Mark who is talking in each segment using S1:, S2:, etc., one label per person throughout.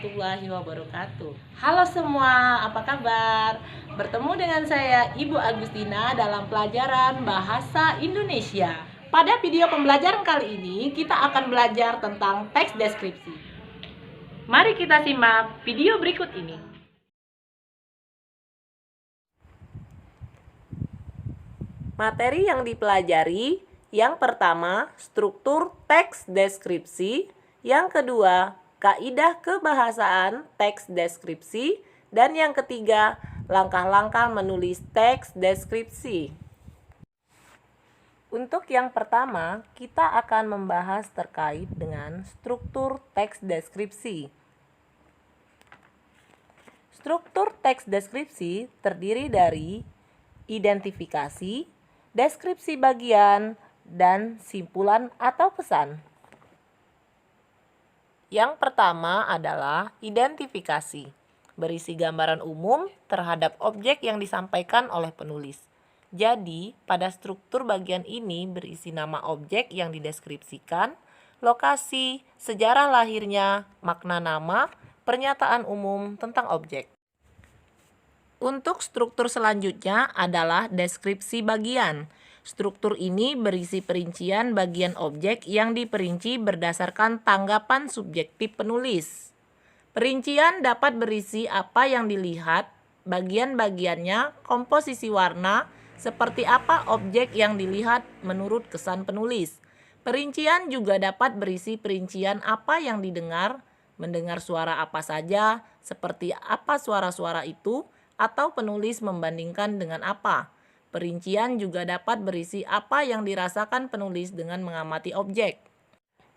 S1: warahmatullahi wabarakatuh. Halo semua, apa kabar? Bertemu dengan saya Ibu Agustina dalam pelajaran Bahasa Indonesia. Pada video pembelajaran kali ini kita akan belajar tentang teks deskripsi. Mari kita simak video berikut ini. Materi yang dipelajari, yang pertama, struktur teks deskripsi, yang kedua, kaidah kebahasaan teks deskripsi, dan yang ketiga, langkah-langkah menulis teks deskripsi. Untuk yang pertama, kita akan membahas terkait dengan struktur teks deskripsi. Struktur teks deskripsi terdiri dari identifikasi, deskripsi bagian, dan simpulan atau pesan. Yang pertama adalah identifikasi, berisi gambaran umum terhadap objek yang disampaikan oleh penulis. Jadi, pada struktur bagian ini berisi nama objek yang dideskripsikan, lokasi, sejarah lahirnya, makna nama, pernyataan umum tentang objek. Untuk struktur selanjutnya adalah deskripsi bagian. Struktur ini berisi perincian bagian objek yang diperinci berdasarkan tanggapan subjektif penulis. Perincian dapat berisi apa yang dilihat, bagian-bagiannya, komposisi warna, seperti apa objek yang dilihat menurut kesan penulis. Perincian juga dapat berisi perincian apa yang didengar, mendengar suara apa saja, seperti apa suara-suara itu, atau penulis membandingkan dengan apa. Perincian juga dapat berisi apa yang dirasakan penulis dengan mengamati objek.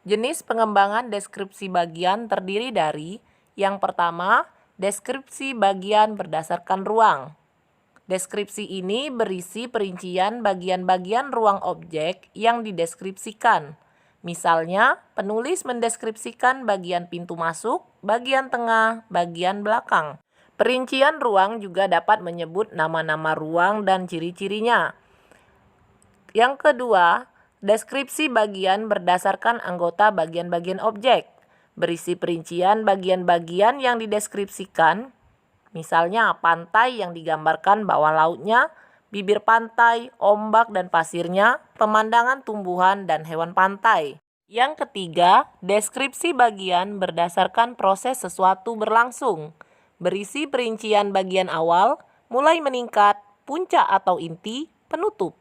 S1: Jenis pengembangan deskripsi bagian terdiri dari yang pertama, deskripsi bagian berdasarkan ruang. Deskripsi ini berisi perincian bagian-bagian ruang objek yang dideskripsikan. Misalnya, penulis mendeskripsikan bagian pintu masuk, bagian tengah, bagian belakang. Perincian ruang juga dapat menyebut nama-nama ruang dan ciri-cirinya. Yang kedua, deskripsi bagian berdasarkan anggota bagian-bagian objek. Berisi perincian bagian-bagian yang dideskripsikan, misalnya pantai yang digambarkan bawah lautnya, bibir pantai, ombak dan pasirnya, pemandangan tumbuhan dan hewan pantai. Yang ketiga, deskripsi bagian berdasarkan proses sesuatu berlangsung. Berisi perincian bagian awal, mulai meningkat, puncak atau inti, penutup.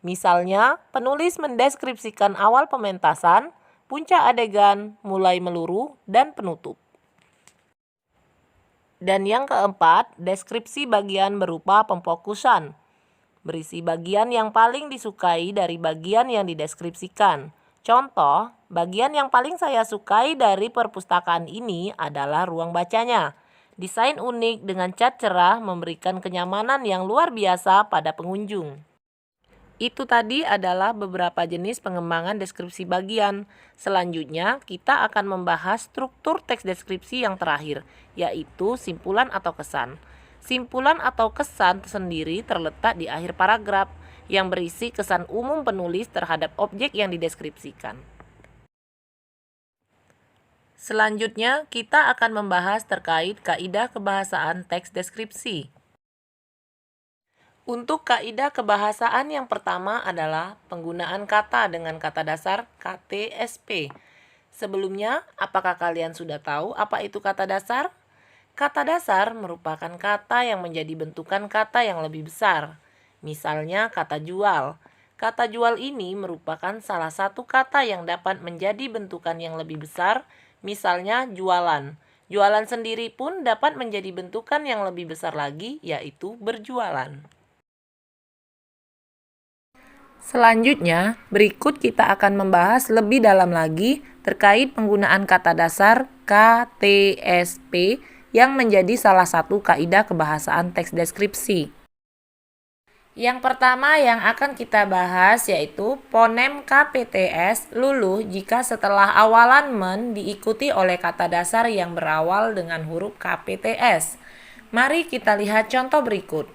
S1: Misalnya, penulis mendeskripsikan awal pementasan, puncak adegan, mulai meluruh, dan penutup. Dan yang keempat, deskripsi bagian berupa pemfokusan. Berisi bagian yang paling disukai dari bagian yang dideskripsikan. Contoh, bagian yang paling saya sukai dari perpustakaan ini adalah ruang bacanya. Desain unik dengan cat cerah memberikan kenyamanan yang luar biasa pada pengunjung. Itu tadi adalah beberapa jenis pengembangan deskripsi bagian. Selanjutnya, kita akan membahas struktur teks deskripsi yang terakhir, yaitu simpulan atau kesan. Simpulan atau kesan sendiri terletak di akhir paragraf yang berisi kesan umum penulis terhadap objek yang dideskripsikan. Selanjutnya, kita akan membahas terkait kaidah kebahasaan teks deskripsi. Untuk kaidah kebahasaan yang pertama adalah penggunaan kata dengan kata dasar KTSP. Sebelumnya, apakah kalian sudah tahu apa itu kata dasar? Kata dasar merupakan kata yang menjadi bentukan kata yang lebih besar. Misalnya kata jual. Kata jual ini merupakan salah satu kata yang dapat menjadi bentukan yang lebih besar. Misalnya jualan. Jualan sendiri pun dapat menjadi bentukan yang lebih besar lagi, yaitu berjualan. Selanjutnya, berikut kita akan membahas lebih dalam lagi terkait penggunaan kata dasar KTSP yang menjadi salah satu kaidah kebahasaan teks deskripsi. Yang pertama yang akan kita bahas yaitu fonem KPTS luluh jika setelah awalan men diikuti oleh kata dasar yang berawal dengan huruf KPTS. Mari kita lihat contoh berikut.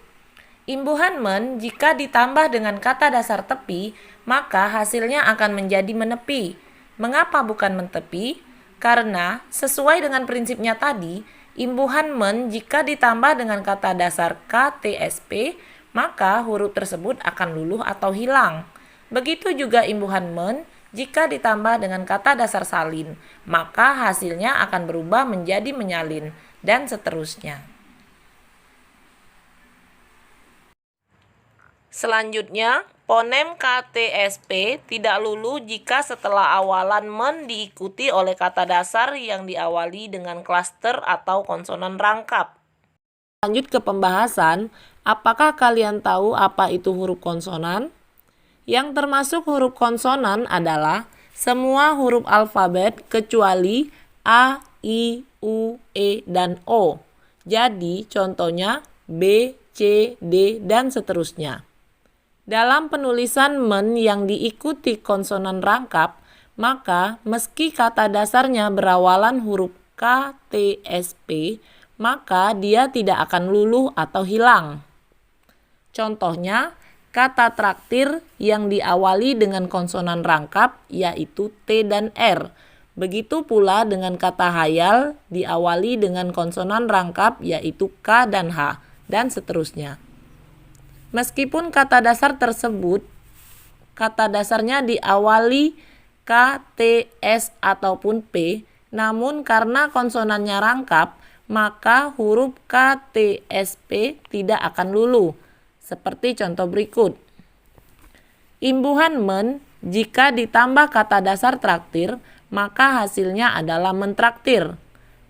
S1: Imbuhan men jika ditambah dengan kata dasar tepi, maka hasilnya akan menjadi menepi. Mengapa bukan mentepi? Karena sesuai dengan prinsipnya tadi, imbuhan men jika ditambah dengan kata dasar KTSP, maka huruf tersebut akan luluh atau hilang. Begitu juga imbuhan men jika ditambah dengan kata dasar salin, maka hasilnya akan berubah menjadi menyalin, dan seterusnya. Selanjutnya, fonem KTSP tidak luluh jika setelah awalan men diikuti oleh kata dasar yang diawali dengan klaster atau konsonan rangkap. Lanjut ke pembahasan, apakah kalian tahu apa itu huruf konsonan? Yang termasuk huruf konsonan adalah semua huruf alfabet kecuali A, I, U, E, dan O. Jadi contohnya B, C, D, dan seterusnya. Dalam penulisan men yang diikuti konsonan rangkap, maka meski kata dasarnya berawalan huruf K, T, S, P, maka dia tidak akan luluh atau hilang. Contohnya, kata traktir yang diawali dengan konsonan rangkap yaitu T dan R. Begitu pula dengan kata hayal diawali dengan konsonan rangkap yaitu K dan H, dan seterusnya. Meskipun kata dasar tersebut, kata dasarnya diawali K, T, S, ataupun P, namun karena konsonannya rangkap, maka huruf K, T, S, P tidak akan luluh. Seperti contoh berikut. Imbuhan men jika ditambah kata dasar traktir, maka hasilnya adalah mentraktir.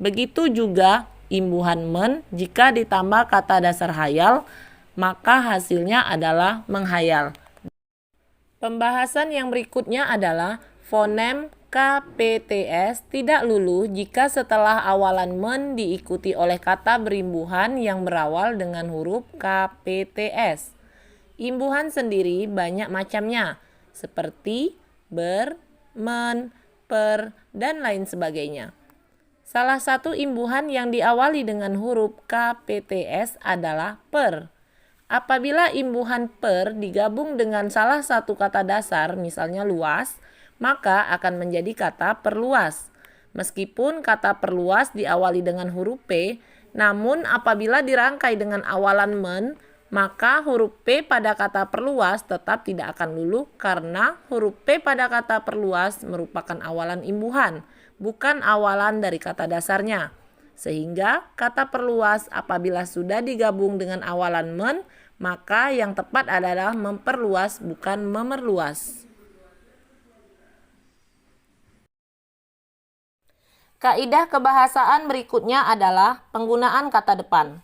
S1: Begitu juga imbuhan men jika ditambah kata dasar hayal, maka hasilnya adalah menghayal. Pembahasan yang berikutnya adalah fonem KPTS tidak luluh jika setelah awalan men diikuti oleh kata berimbuhan yang berawal dengan huruf KPTS. Imbuhan sendiri banyak macamnya, seperti ber, men, per, dan lain sebagainya. Salah satu imbuhan yang diawali dengan huruf KPTS adalah per. Apabila imbuhan per digabung dengan salah satu kata dasar, misalnya luas, maka akan menjadi kata perluas. Meskipun kata perluas diawali dengan huruf P, namun apabila dirangkai dengan awalan men, maka huruf P pada kata perluas tetap tidak akan luluh karena huruf P pada kata perluas merupakan awalan imbuhan, bukan awalan dari kata dasarnya. Sehingga kata perluas apabila sudah digabung dengan awalan men, maka yang tepat adalah memperluas bukan memerluas. Kaidah kebahasaan berikutnya adalah penggunaan kata depan.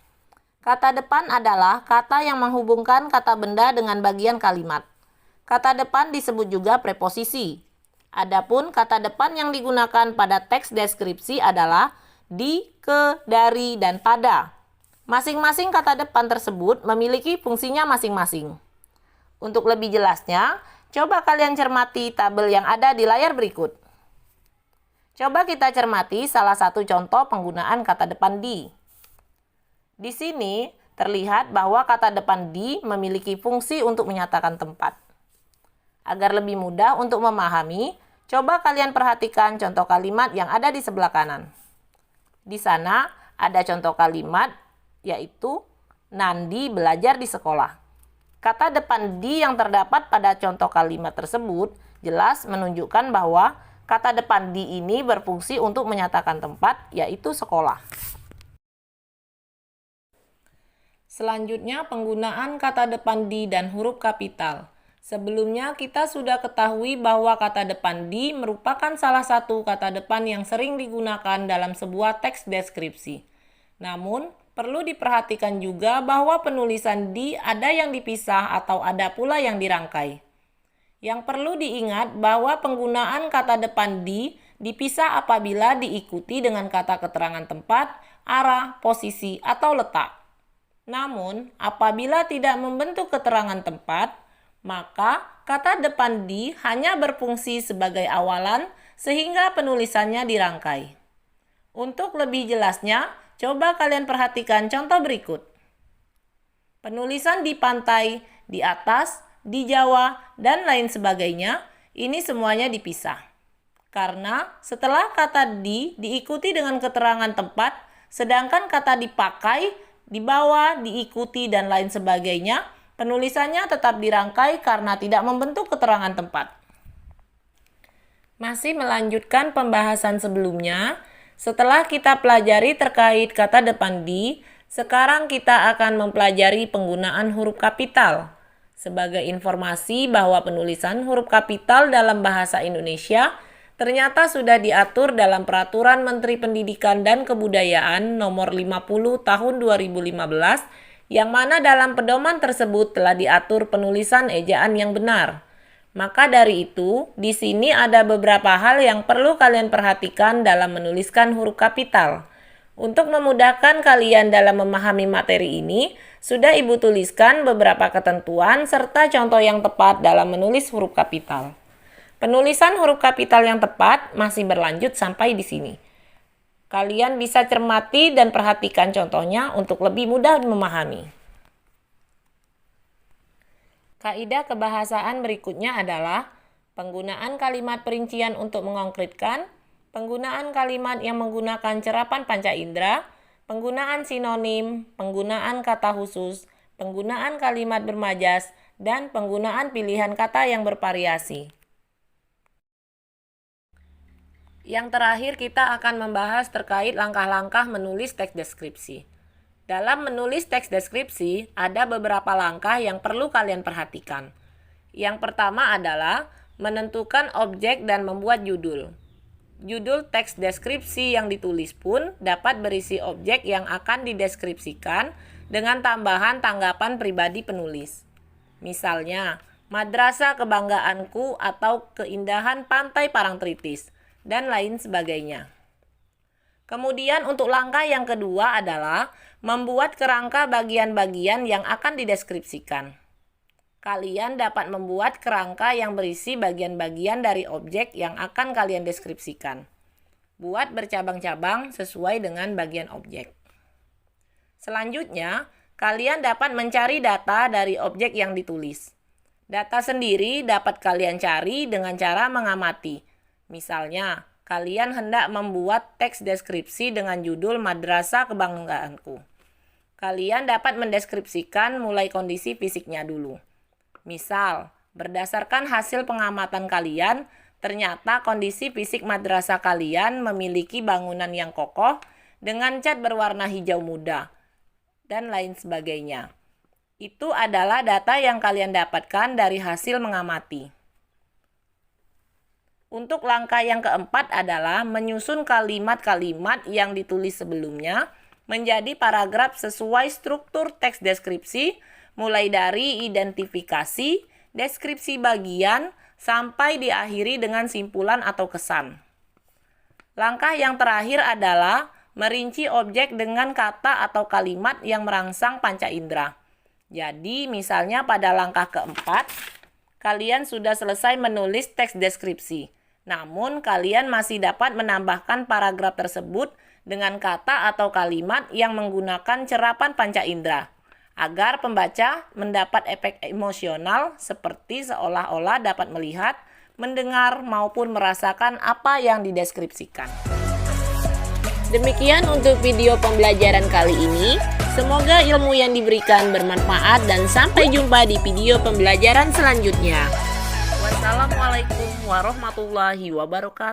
S1: Kata depan adalah kata yang menghubungkan kata benda dengan bagian kalimat. Kata depan disebut juga preposisi. Adapun kata depan yang digunakan pada teks deskripsi adalah di, ke, dari, dan pada. Masing-masing kata depan tersebut memiliki fungsinya masing-masing. Untuk lebih jelasnya, coba kalian cermati tabel yang ada di layar berikut. Coba kita cermati salah satu contoh penggunaan kata depan di. Di sini terlihat bahwa kata depan di memiliki fungsi untuk menyatakan tempat. Agar lebih mudah untuk memahami, coba kalian perhatikan contoh kalimat yang ada di sebelah kanan. Di sana ada contoh kalimat yaitu Nandi belajar di sekolah. Kata depan di yang terdapat pada contoh kalimat tersebut jelas menunjukkan bahwa kata depan di ini berfungsi untuk menyatakan tempat yaitu sekolah. Selanjutnya penggunaan kata depan di dan huruf kapital. Sebelumnya kita sudah ketahui bahwa kata depan di merupakan salah satu kata depan yang sering digunakan dalam sebuah teks deskripsi. Namun, perlu diperhatikan juga bahwa penulisan di ada yang dipisah atau ada pula yang dirangkai. Yang perlu diingat bahwa penggunaan kata depan di dipisah apabila diikuti dengan kata keterangan tempat, arah, posisi, atau letak. Namun, apabila tidak membentuk keterangan tempat, maka kata depan di hanya berfungsi sebagai awalan sehingga penulisannya dirangkai. Untuk lebih jelasnya, coba kalian perhatikan contoh berikut. Penulisan di pantai, di atas, di Jawa, dan lain sebagainya, ini semuanya dipisah. Karena setelah kata diikuti dengan keterangan tempat, sedangkan kata dipakai, dibawa, diikuti, dan lain sebagainya, penulisannya tetap dirangkai karena tidak membentuk keterangan tempat. Masih melanjutkan pembahasan sebelumnya, setelah kita pelajari terkait kata depan di, sekarang kita akan mempelajari penggunaan huruf kapital. Sebagai informasi bahwa penulisan huruf kapital dalam bahasa Indonesia ternyata sudah diatur dalam Peraturan Menteri Pendidikan dan Kebudayaan Nomor 50 Tahun 2015, yang mana dalam pedoman tersebut telah diatur penulisan ejaan yang benar. Maka dari itu, di sini ada beberapa hal yang perlu kalian perhatikan dalam menuliskan huruf kapital. Untuk memudahkan kalian dalam memahami materi ini, sudah Ibu tuliskan beberapa ketentuan serta contoh yang tepat dalam menulis huruf kapital. Penulisan huruf kapital yang tepat masih berlanjut sampai di sini. Kalian bisa cermati dan perhatikan contohnya untuk lebih mudah memahami. Kaidah kebahasaan berikutnya adalah penggunaan kalimat perincian untuk mengkonkretkan, penggunaan kalimat yang menggunakan cerapan panca indera, penggunaan sinonim, penggunaan kata khusus, penggunaan kalimat bermajas, dan penggunaan pilihan kata yang bervariasi. Yang terakhir kita akan membahas terkait langkah-langkah menulis teks deskripsi. Dalam menulis teks deskripsi, ada beberapa langkah yang perlu kalian perhatikan. Yang pertama adalah menentukan objek dan membuat judul. Judul teks deskripsi yang ditulis pun dapat berisi objek yang akan dideskripsikan dengan tambahan tanggapan pribadi penulis. Misalnya, madrasah kebanggaanku atau keindahan pantai Parangtritis, dan lain sebagainya. Kemudian untuk langkah yang kedua adalah membuat kerangka bagian-bagian yang akan dideskripsikan. Kalian dapat membuat kerangka yang berisi bagian-bagian dari objek yang akan kalian deskripsikan. Buat bercabang-cabang sesuai dengan bagian objek. Selanjutnya, kalian dapat mencari data dari objek yang ditulis. Data sendiri dapat kalian cari dengan cara mengamati. Misalnya, kalian hendak membuat teks deskripsi dengan judul Madrasah Kebanggaanku. Kalian dapat mendeskripsikan mulai kondisi fisiknya dulu. Misal, berdasarkan hasil pengamatan kalian, ternyata kondisi fisik madrasah kalian memiliki bangunan yang kokoh dengan cat berwarna hijau muda, dan lain sebagainya. Itu adalah data yang kalian dapatkan dari hasil mengamati. Untuk langkah yang keempat adalah menyusun kalimat-kalimat yang ditulis sebelumnya menjadi paragraf sesuai struktur teks deskripsi, mulai dari identifikasi, deskripsi bagian, sampai diakhiri dengan simpulan atau kesan. Langkah yang terakhir adalah merinci objek dengan kata atau kalimat yang merangsang panca indera. Jadi, misalnya pada langkah keempat, kalian sudah selesai menulis teks deskripsi. Namun, kalian masih dapat menambahkan paragraf tersebut dengan kata atau kalimat yang menggunakan cerapan panca indera, agar pembaca mendapat efek emosional seperti seolah-olah dapat melihat, mendengar, maupun merasakan apa yang dideskripsikan. Demikian untuk video pembelajaran kali ini. Semoga ilmu yang diberikan bermanfaat dan sampai jumpa di video pembelajaran selanjutnya. Wassalamualaikum warahmatullahi wabarakatuh.